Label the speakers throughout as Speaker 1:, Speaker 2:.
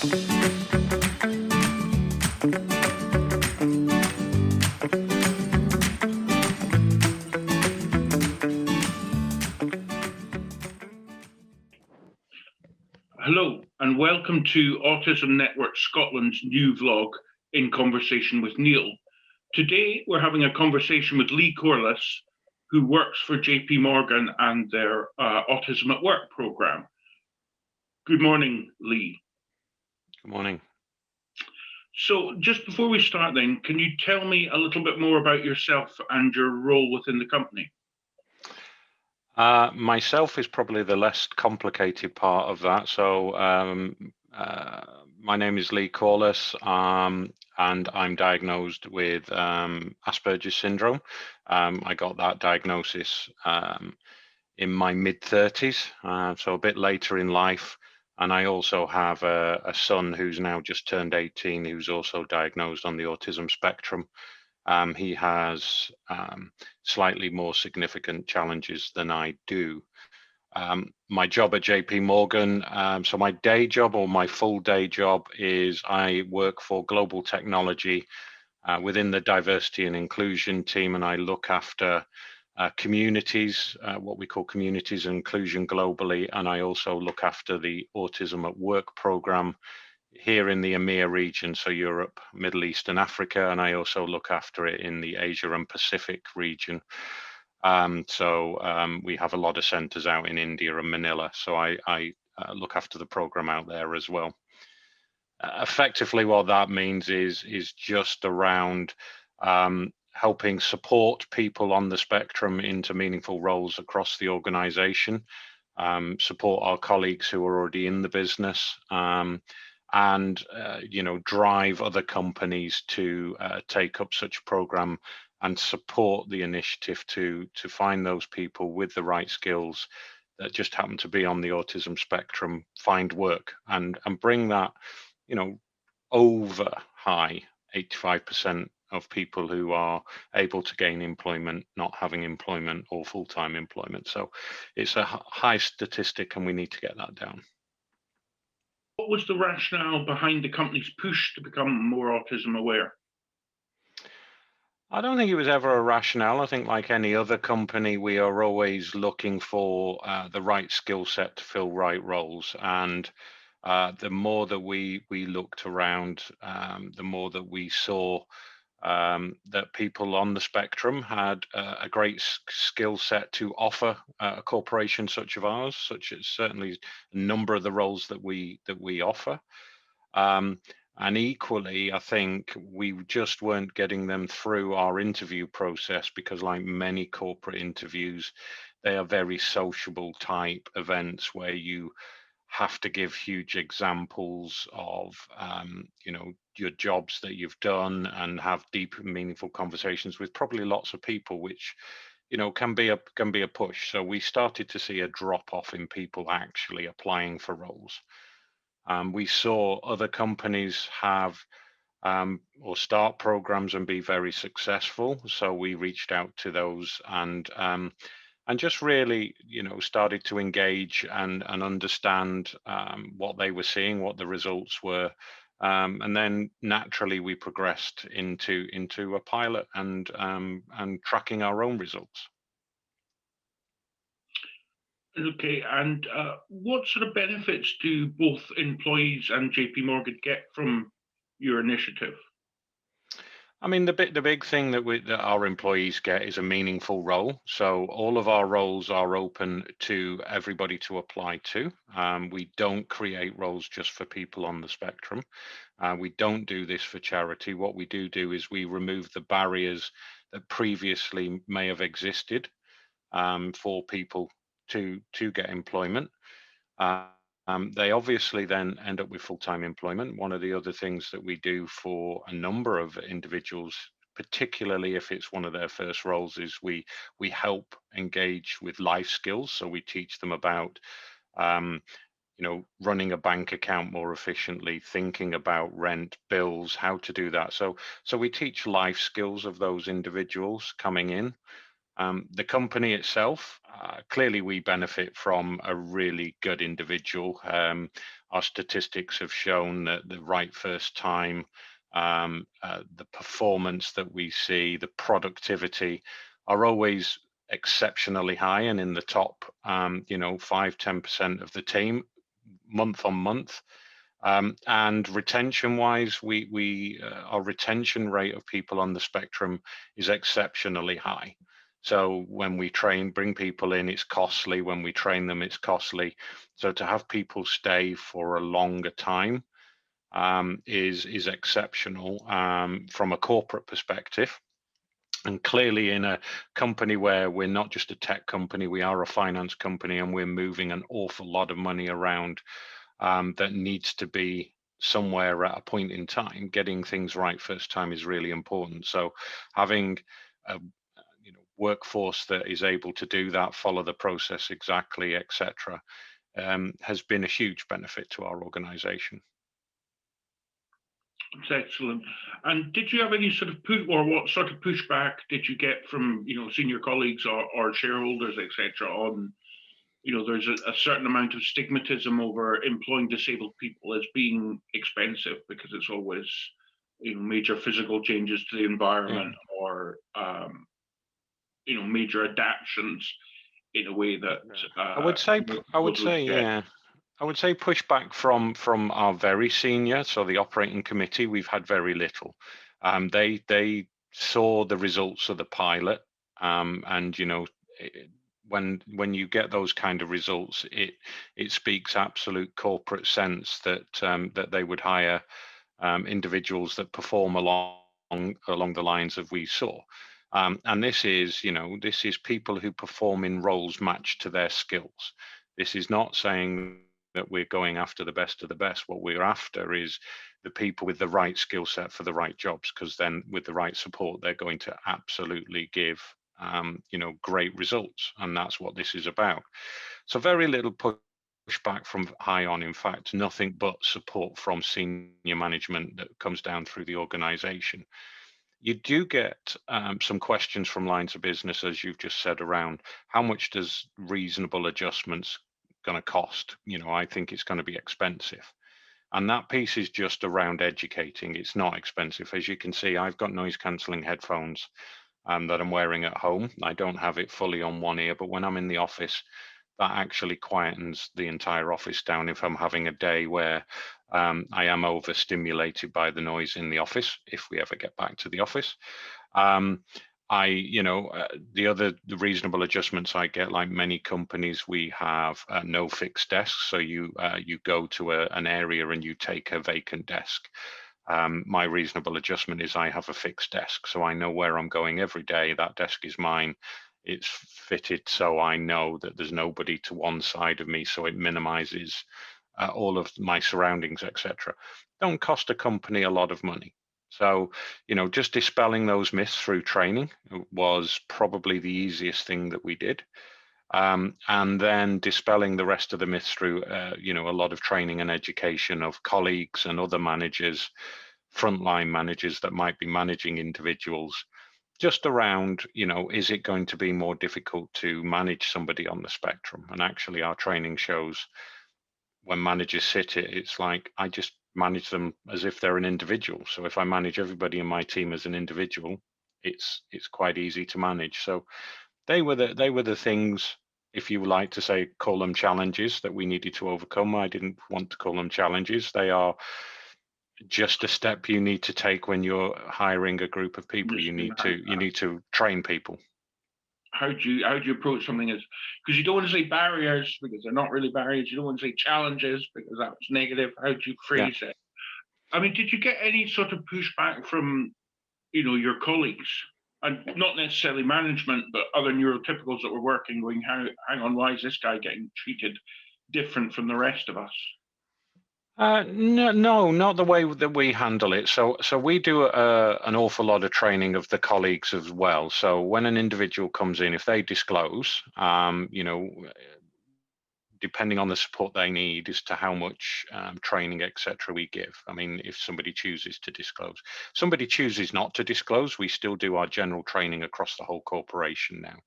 Speaker 1: Hello and welcome to Autism Network Scotland's new vlog, In Conversation with Neil. Today we're having a conversation with Lee Corless, who works for JP Morgan and their Autism at Work programme. Good morning, Lee.
Speaker 2: Good morning.
Speaker 1: So just before we start then, can you tell me a little bit more about yourself and your role within the company?
Speaker 2: Myself is probably the less complicated part of that. So my name is Lee Corless, and I'm diagnosed with Asperger's syndrome. I got that diagnosis in my mid-30s, so a bit later in life. And I also have a son who's now just turned 18, who's also diagnosed on the autism spectrum. He has slightly more significant challenges than I do. My job at JP Morgan, so my day job or my full day job is I work for global technology within the diversity and inclusion team, and I look after communities, what we call communities and inclusion globally, and I also look after the Autism at Work program here in the EMEA region, so Europe, Middle East and Africa, and I also look after it in the Asia and Pacific region. We have a lot of centers out in India and Manila, so I look after the program out there as well. Effectively what that means is just around helping support people on the spectrum into meaningful roles across the organization, support our colleagues who are already in the business, and drive other companies to take up such a program and support the initiative to find those people with the right skills that just happen to be on the autism spectrum, find work and bring that, over high 85% of people who are able to gain employment, not having employment or full-time employment. So it's a high statistic and we need to get that down.
Speaker 1: What was the rationale behind the company's push to become more autism aware?
Speaker 2: I don't think it was ever a rationale. I think like any other company, we are always looking for the right skill set to fill right roles. And the more that we looked around, the more that we saw that people on the spectrum had a great skill set to offer a corporation such as ours, such as certainly a number of the roles that we offer. And equally, I think we just weren't getting them through our interview process because, like many corporate interviews, they are very sociable type events where you have to give huge examples of your jobs that you've done and have deep and meaningful conversations with probably lots of people, which can be a push. So we started to see a drop off in people actually applying for roles. We saw other companies have or start programs and be very successful, so we reached out to those and just really, started to engage and understand what they were seeing, what the results were. And then naturally we progressed into a pilot and tracking our own results.
Speaker 1: Okay, and what sort of benefits do both employees and JP Morgan get from your initiative?
Speaker 2: I mean, the big thing that our employees get is a meaningful role. So all of our roles are open to everybody to apply to. We don't create roles just for people on the spectrum. We don't do this for charity. What we do is we remove the barriers that previously may have existed for people to get employment. They obviously then end up with full-time employment. One of the other things that we do for a number of individuals, particularly if it's one of their first roles, is we help engage with life skills. So we teach them about running a bank account more efficiently, thinking about rent, bills, how to do that. So we teach life skills of those individuals coming in. The company itself, clearly we benefit from a really good individual. Our statistics have shown that the right first time, the performance that we see, the productivity are always exceptionally high and in the top, 5-10% of the team month on month. And retention wise, our retention rate of people on the spectrum is exceptionally high. So when we bring people in, it's costly. When we train them, it's costly. So to have people stay for a longer time is exceptional from a corporate perspective. And clearly, in a company where we're not just a tech company, we are a finance company, and we're moving an awful lot of money around that needs to be somewhere at a point in time. Getting things right first time is really important. So having a workforce that is able to do that, follow the process exactly, etc., has been a huge benefit to our organization.
Speaker 1: It's excellent. And did you have any sort of what sort of pushback did you get from senior colleagues or shareholders, etc., on there's a certain amount of stigmatism over employing disabled people as being expensive because it's always major physical changes to the environment or major adaptations in a way that
Speaker 2: I would say pushback from our very senior, so the operating committee, we've had very little. They saw the results of the pilot, and when you get those kind of results, it speaks absolute corporate sense that they would hire individuals that perform along the lines of we saw. And this is people who perform in roles matched to their skills. This is not saying that we're going after the best of the best. What we're after is the people with the right skill set for the right jobs, because then with the right support, they're going to absolutely give great results. And that's what this is about. So very little pushback from high on. In fact, nothing but support from senior management that comes down through the organization. You do get some questions from lines of business, as you've just said, around how much does reasonable adjustments going to cost? I think it's going to be expensive. And that piece is just around educating. It's not expensive. As you can see, I've got noise cancelling headphones that I'm wearing at home. I don't have it fully on one ear, but when I'm in the office, that actually quietens the entire office down if I'm having a day where I am overstimulated by the noise in the office, if we ever get back to the office. The reasonable adjustments I get, like many companies, we have no fixed desks. So you go to an area and you take a vacant desk. My reasonable adjustment is I have a fixed desk, so I know where I'm going every day. That desk is mine. It's fitted so I know that there's nobody to one side of me, so it minimizes all of my surroundings, etc. Don't cost a company a lot of money. So, just dispelling those myths through training was probably the easiest thing that we did. And then dispelling the rest of the myths through, a lot of training and education of colleagues and other managers, frontline managers that might be managing individuals, just around, is it going to be more difficult to manage somebody on the spectrum? And actually, our training shows when managers sit it, it's like I just manage them as if they're an individual. So if I manage everybody in my team as an individual, it's quite easy to manage. So they were the things, if you would like to say, call them challenges that we needed to overcome. I didn't want to call them challenges. They are just a step you need to take when you're hiring a group of people. You need to train people.
Speaker 1: How do you approach something as, because you don't want to say barriers because they're not really barriers. You don't want to say challenges because that's negative. How do you phrase it? I mean, did you get any sort of pushback from your colleagues, and not necessarily management, but other neurotypicals that were working, going, hang on, why is this guy getting treated different from the rest of us?
Speaker 2: No, not the way that we handle it. So we do an awful lot of training of the colleagues as well. So when an individual comes in, if they disclose, depending on the support they need as to how much training, etc. we give. I mean, if somebody chooses to disclose. Somebody chooses not to disclose, we still do our general training across the whole corporation now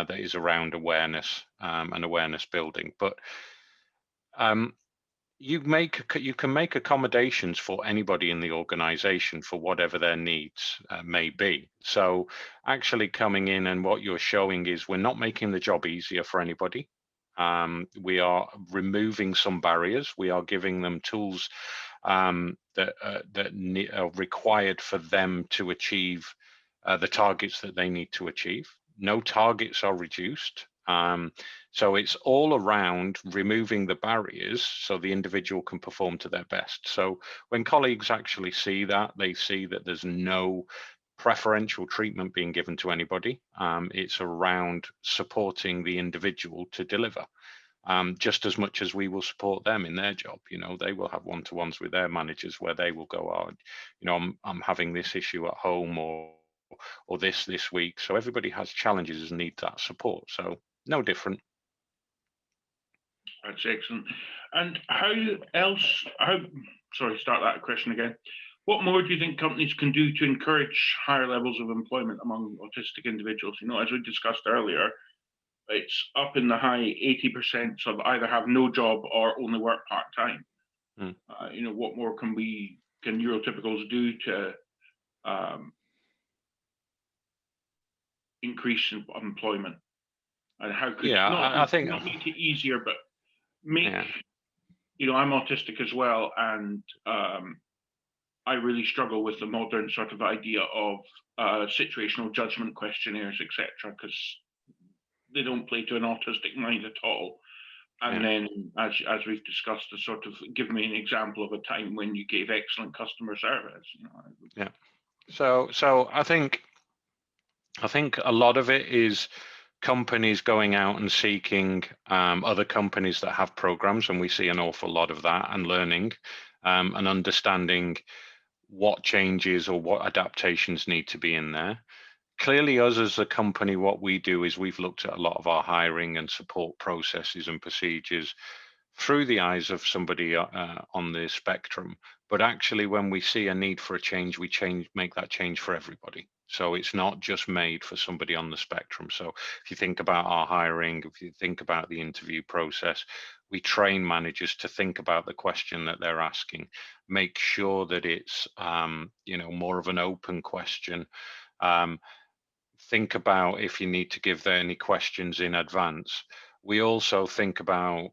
Speaker 2: that is around awareness and awareness building. But you can make accommodations for anybody in the organization for whatever their needs may be. So actually coming in and what you're showing is we're not making the job easier for anybody. We are removing some barriers. We are giving them tools that are required for them to achieve the targets that they need to achieve. No targets are reduced. So it's all around removing the barriers so the individual can perform to their best. So when colleagues actually see that, they see that there's no preferential treatment being given to anybody. It's around supporting the individual to deliver. Just as much as we will support them in their job. You know, they will have one-to-ones with their managers where they will go, oh, you know, I'm having this issue at home or this week. So everybody has challenges and need that support. So no different.
Speaker 1: That's excellent. And start that question again. What more do you think companies can do to encourage higher levels of employment among autistic individuals? You know, as we discussed earlier, it's up in the high 80% of either have no job or only work part-time. You know, what more can neurotypicals do to increase employment? And how could
Speaker 2: I think
Speaker 1: not make it easier, but make, you know, I'm autistic as well, and I really struggle with the modern sort of idea of situational judgment questionnaires, etc., because they don't play to an autistic mind at all. And then, as we've discussed, to sort of give me an example of a time when you gave excellent customer service. You know.
Speaker 2: So I think a lot of it is companies going out and seeking other companies that have programs, and we see an awful lot of that, and learning and understanding what changes or what adaptations need to be in there. Clearly, us as a company, what we do is we've looked at a lot of our hiring and support processes and procedures through the eyes of somebody on the spectrum. But actually, when we see a need for a change, we make that change for everybody. So it's not just made for somebody on the spectrum. So if you think about our hiring, if you think about the interview process, we train managers to think about the question that they're asking, make sure that it's you know, more of an open question. Think about if you need to give there any questions in advance. We also think about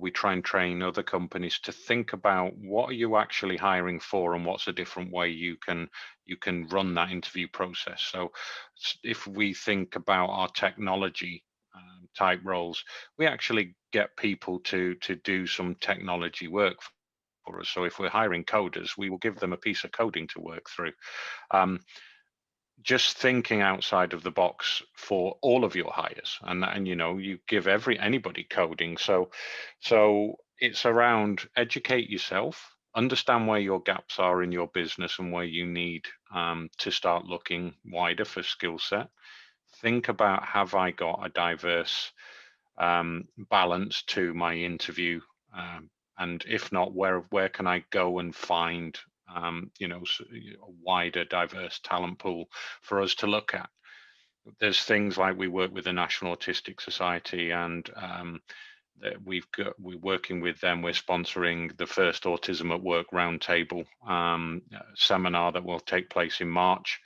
Speaker 2: we try and train other companies to think about what are you actually hiring for and what's a different way you can run that interview process. So if we think about our technology type roles, we actually get people to do some technology work for us. So if we're hiring coders, we will give them a piece of coding to work through. Just thinking outside of the box for all of your hires, and you know, you give anybody coding. So it's around educate yourself, understand where your gaps are in your business and where you need to start looking wider for skill set. Think about, have I got a diverse balance to my interview, and if not, where can I go and find you know, a wider, diverse talent pool for us to look at. There's things like we work with the National Autistic Society, and we're working with them. We're sponsoring the first Autism at Work Roundtable seminar that will take place in March.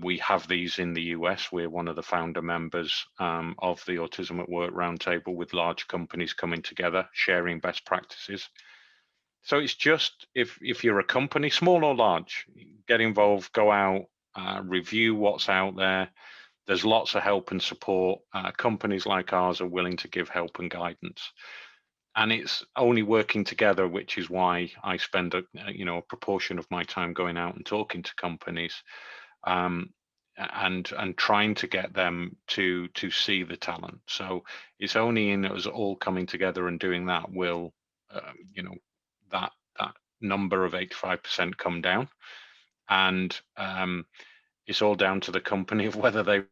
Speaker 2: We have these in the US. We're one of the founder members of the Autism at Work Roundtable, with large companies coming together, sharing best practices. So it's just, if you're a company, small or large, get involved, go out, review what's out there. There's lots of help and support. Companies like ours are willing to give help and guidance. And it's only working together, which is why I spend a proportion of my time going out and talking to companies and trying to get them to see the talent. So it's only in us all coming together and doing that will, that number of 85% come down. And it's all down to the company of whether they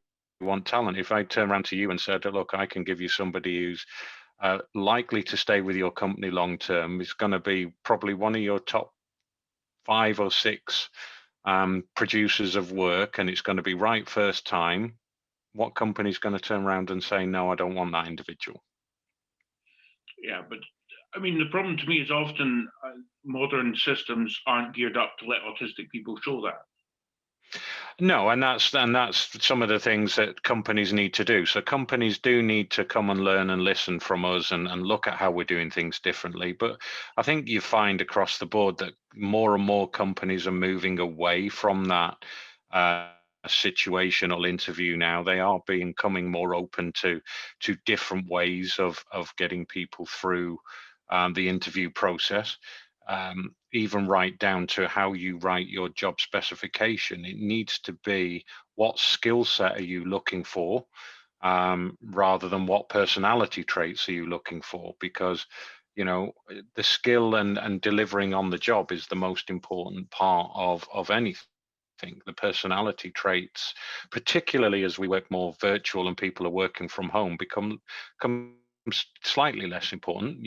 Speaker 2: want talent. If I turn around to you and said, look, I can give you somebody who's likely to stay with your company long term is going to be probably one of your top 5 or 6 producers of work, and it's going to be right first time. What company's going to turn around and say, no, I don't want that individual?
Speaker 1: Yeah, but I mean, the problem to me is often modern systems aren't geared up to let autistic people show that.
Speaker 2: No, and that's some of the things that companies need to do. So companies do need to come and learn and listen from us and look at how we're doing things differently. But I think you find across the board that more and more companies are moving away from that situational interview now. They are becoming more open to different ways of getting people through the interview process. Even right down to how you write your job specification. It needs to be, what skill set are you looking for, rather than what personality traits are you looking for? Because the skill and delivering on the job is the most important part of anything. The personality traits, particularly as we work more virtual and people are working from home, become slightly less important.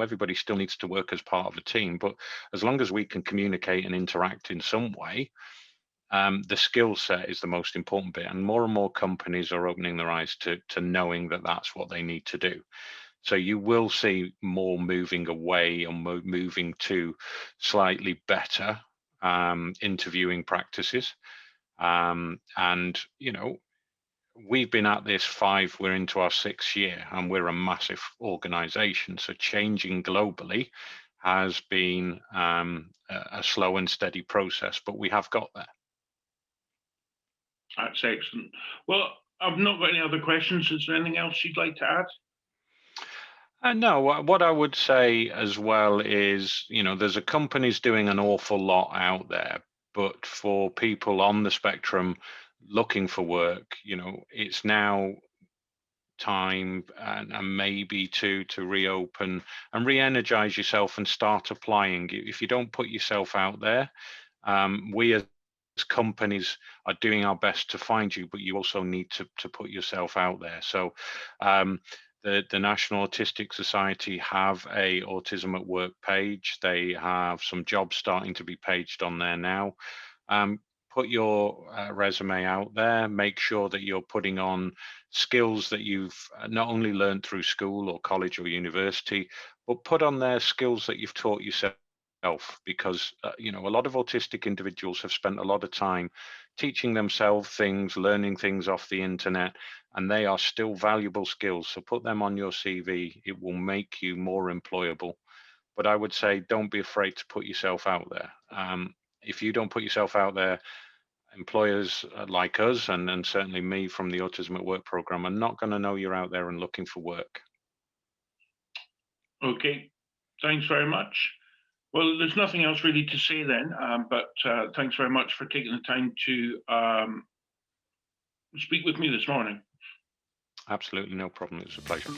Speaker 2: Everybody still needs to work as part of a team, but as long as we can communicate and interact in some way, the skill set is the most important bit. And more companies are opening their eyes to knowing that that's what they need to do. So you will see more moving away and moving to slightly better interviewing practices. And we've been at this we're into our 6th year, and we're a massive organization. So changing globally has been a slow and steady process, but we have got there.
Speaker 1: That's excellent. Well, I've not got any other questions. Is there anything else you'd like to add?
Speaker 2: No, what I would say as well is, there's companies doing an awful lot out there, but for people on the spectrum looking for work, it's now time and maybe to reopen and re-energize yourself and start applying. If you don't put yourself out there, we as companies are doing our best to find you, but you also need to put yourself out there. So the National Autistic Society have a Autism at Work page. They have some jobs starting to be paged on there now. Put your resume out there. Make sure that you're putting on skills that you've not only learned through school or college or university, but put on there skills that you've taught yourself. Because a lot of autistic individuals have spent a lot of time teaching themselves things, learning things off the internet, and they are still valuable skills. So put them on your CV. It will make you more employable. But I would say, don't be afraid to put yourself out there. If you don't put yourself out there, employers like us, and certainly me from the Autism at Work program, are not going to know you're out there and looking for work.
Speaker 1: Okay, thanks very much. Well, there's nothing else really to say then, but thanks very much for taking the time to speak with me this morning.
Speaker 2: Absolutely no problem. It was a pleasure.